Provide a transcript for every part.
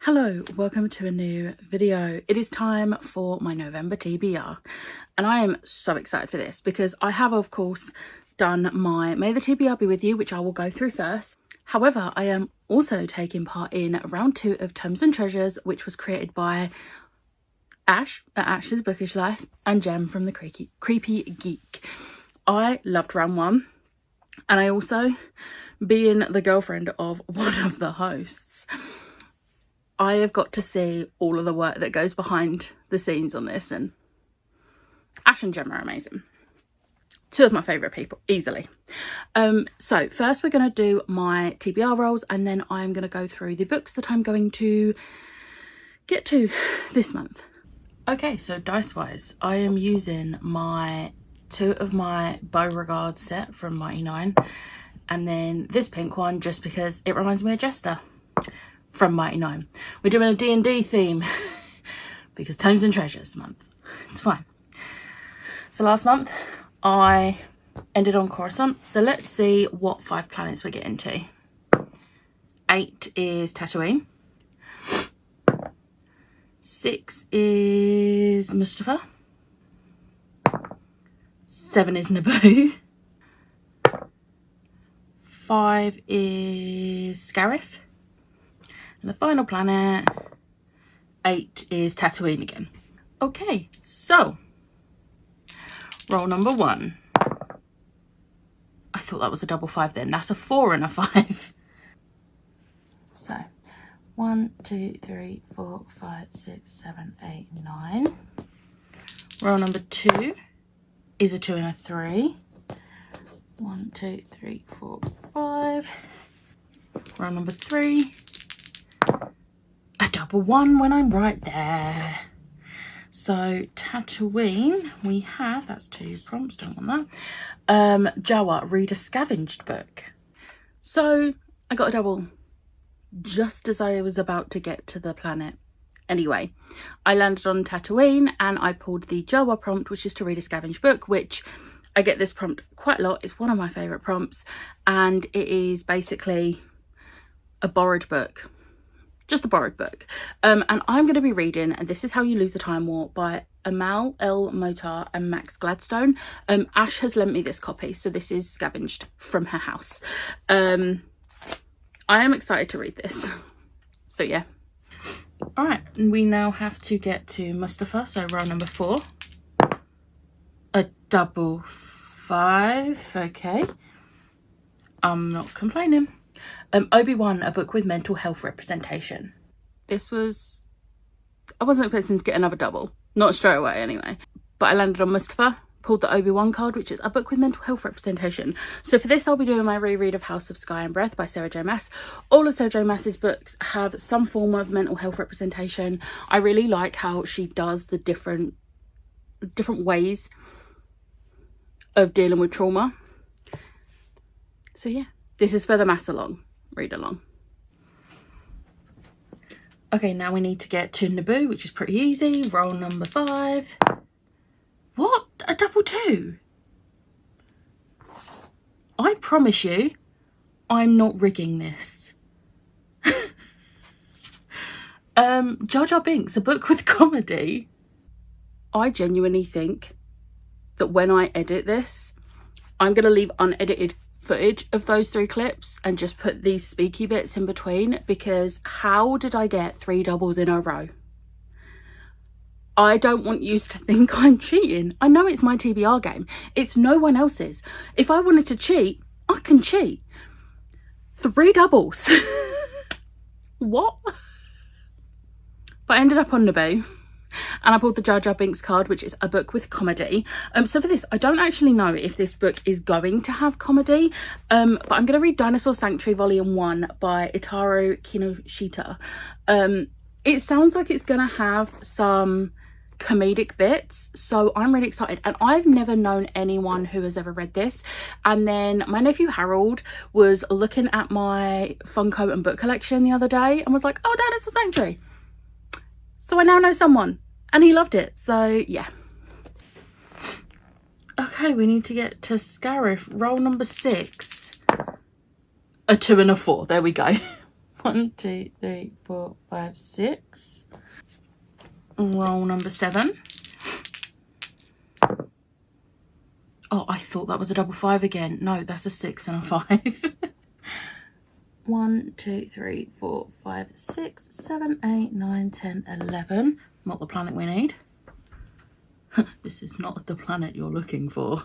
Hello, welcome to a new video. It is time for my November TBR and I am so excited for this because I have of course done my May the TBR Be With You, which I will go through first. However, I am also taking part in round 2 of Tomes and Treasures, which was created by Ash at Ash's Bookish Life and Jem from the Creepy Geek. I loved round 1 and I also, being the girlfriend of one of the hosts, I have got to see all of the work that goes behind the scenes on this, and Ash and Jem are amazing. 2 of my favourite people, easily. So first we're going to do my TBR rolls, and then I'm going to go through the books that I'm going to get to this month. Okay, so dice-wise, I am using my 2 of my Beauregard set from Mighty 9, and then this pink one just because it reminds me of Jester from Mighty 9. We're doing a D&D theme because Tomes and Treasures month. It's fine. So last month I ended on Coruscant. So let's see what 5 planets we're getting to. 8 is Tatooine. 6 is Mustafa. 7 is Naboo. 5 is Scarif. And the final planet, 8, is Tatooine again. Okay, so roll number 1. I thought that was a double 5 then. That's a 4 and a 5. So 1, 2, 3, 4, 5, 6, 7, 8, 9. Roll number 2 is a 2 and a 3. 1, 2, 3, 4, 5. Roll number 3. A double 1 when I'm right there. So Tatooine, we have, that's 2 prompts, don't want that. Jawa, read a scavenged book. So I got a double just as I was about to get to the planet. Anyway, I landed on Tatooine and I pulled the Jawa prompt, which is to read a scavenged book, which I get this prompt quite a lot. It's one of my favourite prompts, and it is basically a borrowed book. Just a borrowed book. And I'm going to be reading This Is How You Lose the Time War by Amal El Motar and Max Gladstone. Ash has lent me this copy, so this is scavenged from her house. I am excited to read this. So yeah. Alright, we now have to get to Mustafa, so roll number 4. A double 5, okay. I'm not complaining. Obi-Wan, a book with mental health representation. This was, I wasn't expecting to get another double, not straight away anyway, but I landed on Mustafa, pulled the Obi-Wan card, which is a book with mental health representation. So for this I'll be doing my reread of House of Sky and Breath by Sarah J Maas. All of Sarah J Maas's books have some form of mental health representation. I really like how she does the different ways of dealing with trauma. So yeah, this is for the Maas along. Read along. Okay, now we need to get to Naboo, which is pretty easy. Roll number 5. What? A double 2? I promise you, I'm not rigging this. Jar Jar Binks, a book with comedy. I genuinely think that when I edit this, I'm going to leave unedited footage of those 3 clips and just put these speaky bits in between, because how did I get 3 doubles in a row? I don't want you to think I'm cheating. I know it's my TBR game. It's no one else's. If I wanted to cheat, I can cheat. 3 doubles. What? But I ended up on Naboo. And I pulled the Jar Jar Binks card, which is a book with comedy. So for this, I don't actually know if this book is going to have comedy, but I'm going to read Dinosaur Sanctuary Volume 1 by Itaru Kinoshita. It sounds like it's going to have some comedic bits, so I'm really excited. And I've never known anyone who has ever read this. And then my nephew Harold was looking at my Funko and book collection the other day and was like, oh, Dinosaur Sanctuary. So I now know someone, and he loved it. So yeah. Okay, we need to get to Scarif. Roll number 6. A 2 and a 4. There we go. 1, 2, 3, 4, 5, 6. Roll number 7. Oh, I thought that was a double 5 again. No, that's a 6 and a 5. 1, 2, 3, 4, 5, 6, 7, 8, 9, 10, 11. Not the planet we need. This is not the planet you're looking for.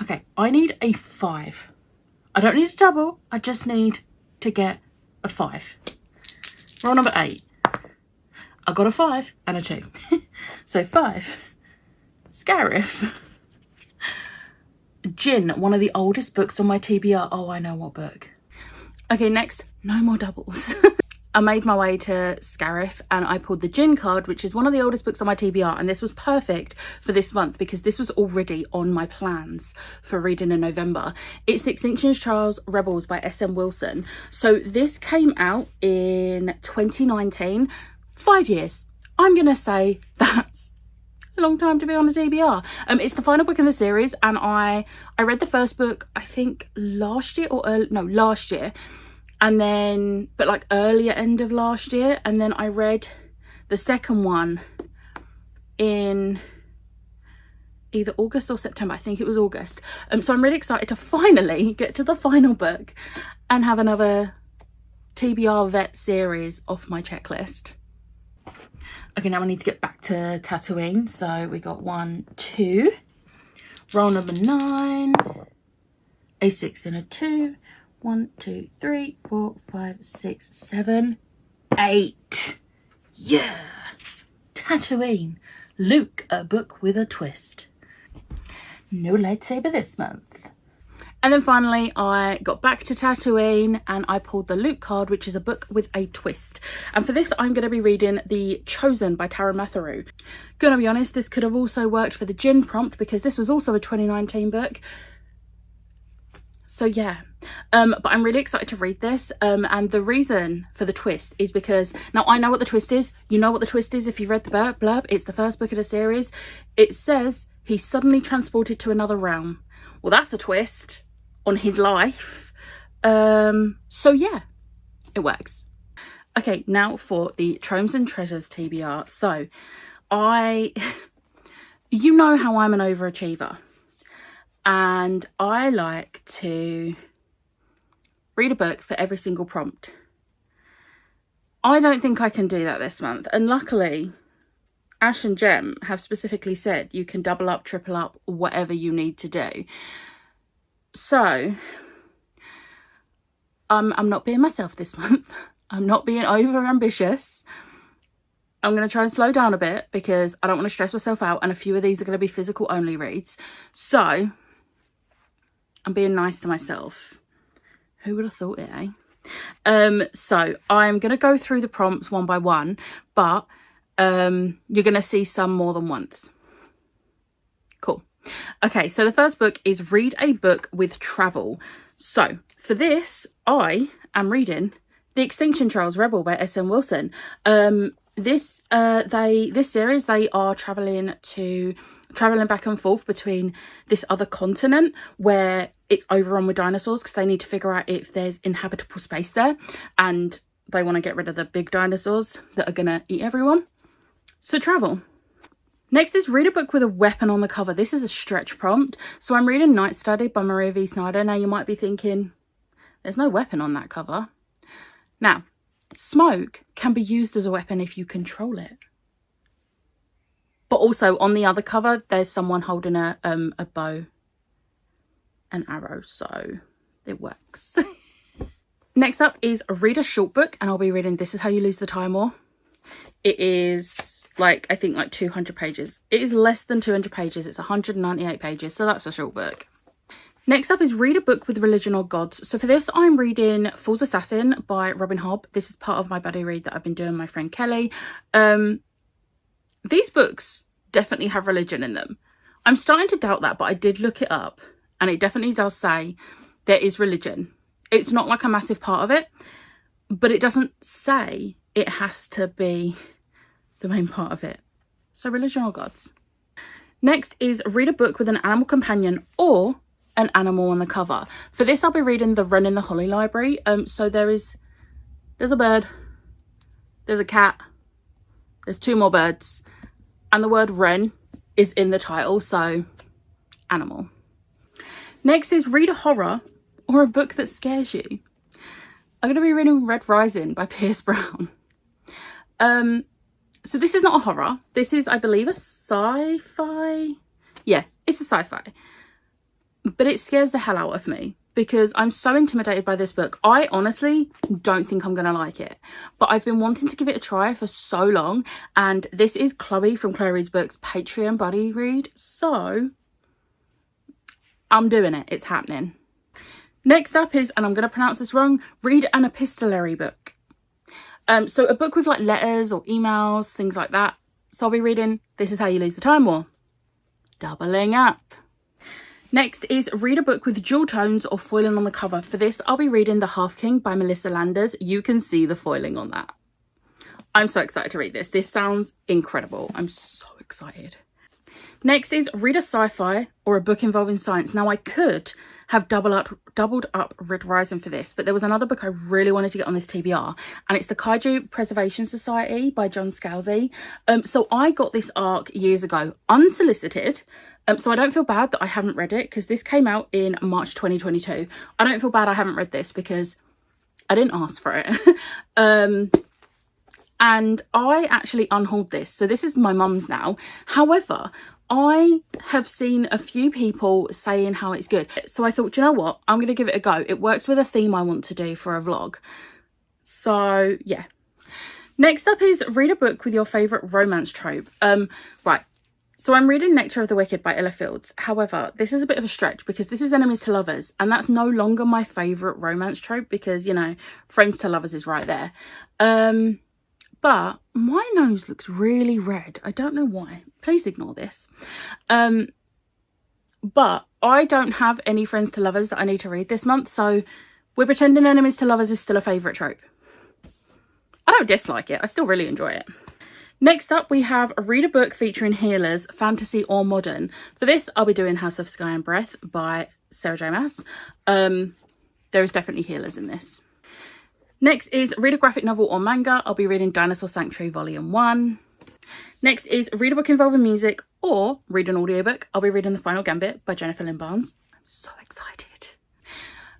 Okay, I need a 5. I don't need a double. I just need to get a 5. Roll number 8. I got a 5 and a 2. So 5. Scarif. Gin, one of the oldest books on my TBR. Oh, I know what book. Okay, next, no more doubles. I made my way to Scarif and I pulled the Gin card, which is one of the oldest books on my TBR, and this was perfect for this month because this was already on my plans for reading in November. It's The Extinction Trials Rebels by S.M. Wilson. So this came out in 2019, 5 years. I'm going to say that's a long time to be on a TBR. It's the final book in the series, and I read the first book, I think last year, and then, but like earlier end of last year, and then I read the second one in either August or September. I think it was August. So I'm really excited to finally get to the final book and have another TBR vet series off my checklist. Okay, now I need to get back to Tatooine. So we got 1, 2. Roll number 9. A 6 and a 2. 1, 2, 3, 4, 5, 6, 7, 8. Yeah! Tatooine. Luke, a book with a twist. No lightsaber this month. And then finally, I got back to Tatooine and I pulled the Luke card, which is a book with a twist. And for this, I'm going to be reading The Chosen by Tara Matharu. Gonna be honest, this could have also worked for the Gin prompt because this was also a 2019 book. So yeah, but I'm really excited to read this. And the reason for the twist is because, now I know what the twist is. You know what the twist is if you've read the blurb. It's the first book of the series. It says he's suddenly transported to another realm. Well, that's a twist on his life. So yeah, it works. Okay, now for the Tromes and Treasures TBR. So you know how I'm an overachiever. And I like to read a book for every single prompt. I don't think I can do that this month. And luckily, Ash and Jem have specifically said you can double up, triple up, whatever you need to do. So, I'm not being myself this month. I'm not being over ambitious. I'm going to try and slow down a bit because I don't want to stress myself out. And a few of these are going to be physical only reads. So, I'm being nice to myself. Who would have thought it, eh? So I'm going to go through the prompts one by one, but you're going to see some more than once. Cool. Okay, so the first book is Read a Book with Travel. So for this, I am reading The Extinction Trials Rebel by S.M. Wilson. This series, they are traveling back and forth between this other continent where it's overrun with dinosaurs because they need to figure out if there's inhabitable space there, and they want to get rid of the big dinosaurs that are gonna eat everyone. So travel. Next is Read a Book with a Weapon on the cover. This is a stretch prompt. So I'm reading Night Study by Maria V. Snyder. Now you might be thinking, there's no weapon on that cover. Now, smoke can be used as a weapon if you control it. But also on the other cover, there's someone holding a bow and arrow, so it works. Next up is Read a Short Book, and I'll be reading This Is How You Lose the Time War. It is I think 200 pages. It is less than 200 pages. It's 198 pages, so that's a short book. Next up is Read a Book with Religion or Gods. So for this, I'm reading Fool's Assassin by Robin Hobb. This is part of my buddy read that I've been doing with my friend Kelly. These books definitely have religion in them. I'm starting to doubt that, but I did look it up and it definitely does say there is religion. It's not like a massive part of it, but it doesn't say it has to be the main part of it. So religion or gods. Next is Read a Book with an animal companion or an animal on the cover. For this, I'll be reading The Wren in the Holly Library. So there is There's a bird, there's a cat, there's 2 more birds, and the word wren is in the title, so animal. Next is read a horror or a book that scares you. I'm going to be reading Red Rising by Pierce Brown. So this is not a horror. This is, I believe, a sci-fi. Yeah, it's a sci-fi. But it scares the hell out of me because I'm so intimidated by this book. I honestly don't think I'm going to like it. But I've been wanting to give it a try for so long. And this is Chloe from Chloe Reads Books Patreon buddy read. So I'm doing it. It's happening. Next up is, and I'm going to pronounce this wrong, read an epistolary book. So a book with like letters or emails, things like that. So I'll be reading This Is How You Lose the Time War. Doubling up. Next is read a book with jewel tones or foiling on the cover. For this, I'll be reading The Half King by Melissa Landers. You can see the foiling on that. I'm so excited to read this. This sounds incredible. I'm so excited. Next is read a sci-fi or a book involving science. Now I could have doubled up Red Rising for this, but there was another book I really wanted to get on this TBR, and it's the Kaiju Preservation Society by John Scalzi. So I got this arc years ago, unsolicited. So I don't feel bad that I haven't read it because this came out in March 2022. I don't feel bad I haven't read this because I didn't ask for it. And I actually unhauled this. So this is my mum's now. However, I have seen a few people saying how it's good. So I thought, you know what? I'm going to give it a go. It works with a theme I want to do for a vlog. So yeah. Next up is read a book with your favourite romance trope. Right. So I'm reading Nectar of the Wicked by Ella Fields. However, this is a bit of a stretch because this is enemies to lovers. And that's no longer my favourite romance trope because, you know, friends to lovers is right there. But my nose looks really red. I don't know why. Please ignore this. But I don't have any friends to lovers that I need to read this month. So we're pretending enemies to lovers is still a favourite trope. I don't dislike it. I still really enjoy it. Next up, we have read a book featuring healers, fantasy or modern. For this, I'll be doing House of Sky and Breath by Sarah J Maas. There is definitely healers in this. Next is read a graphic novel or manga. I'll be reading Dinosaur Sanctuary Volume 1. Next is read a book involving music or read an audiobook. I'll be reading The Final Gambit by Jennifer Lynn Barnes. I'm so excited.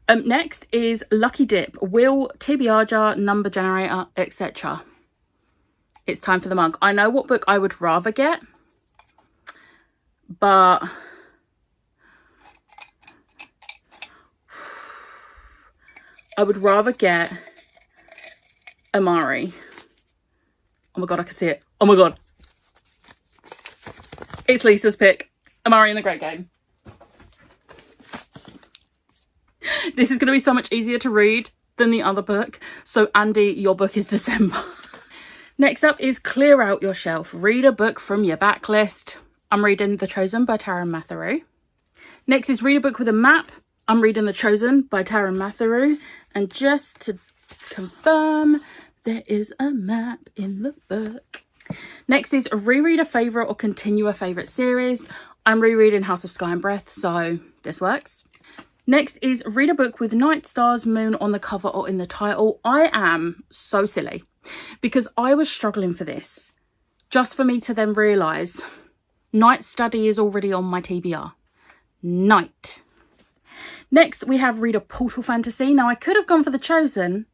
Next is Lucky Dip, Will, TBR jar, number generator, etc. It's time for the mug. I know what book I would rather get, but I would rather get Amari. Oh my god, I can see it. Oh my god. It's Lisa's pick. Amari and the Great Game. This is going to be so much easier to read than the other book. So Andy, your book is December. Next up is clear out your shelf. Read a book from your backlist. I'm reading The Chosen by Taran Matharu. Next is read a book with a map. I'm reading The Chosen by Taran Matharu. And just to confirm, there is a map in the book. Next is reread a favourite or continue a favourite series. I'm rereading House of Sky and Breath, so this works. Next is read a book with night, stars, moon on the cover or in the title. I am so silly because I was struggling for this just for me to then realise Night Study is already on my TBR. Night. Next, we have read a portal fantasy. Now, I could have gone for The Chosen.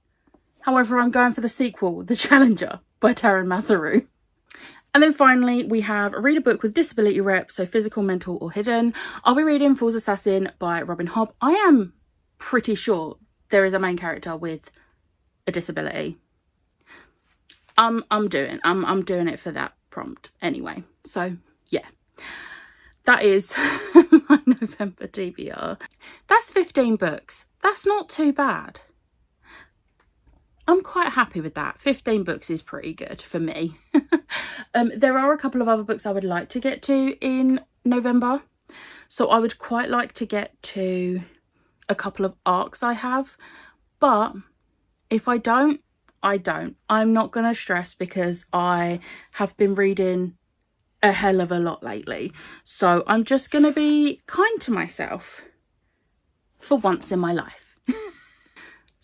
However, I'm going for the sequel, The Challenger by Taran Matharu. And then finally, we have read a book with disability rep, so physical, mental or hidden. I'll be reading Fool's Assassin by Robin Hobb. I am pretty sure there is a main character with a disability. I'm doing it for that prompt anyway. So yeah, that is my November TBR. That's 15 books. That's not too bad. I'm quite happy with that. 15 books is pretty good for me. There are a couple of other books I would like to get to in November. So I would quite like to get to a couple of arcs I have. But if I don't, I don't. I'm not going to stress because I have been reading a hell of a lot lately. So I'm just going to be kind to myself for once in my life.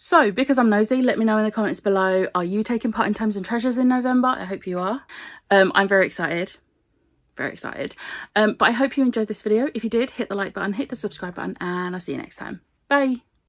So, because I'm nosy, let me know in the comments below, are you taking part in Times and Treasures in November? I hope you are. I'm very excited. Very excited. But I hope you enjoyed this video. If you did, hit the like button, hit the subscribe button, and I'll see you next time. Bye.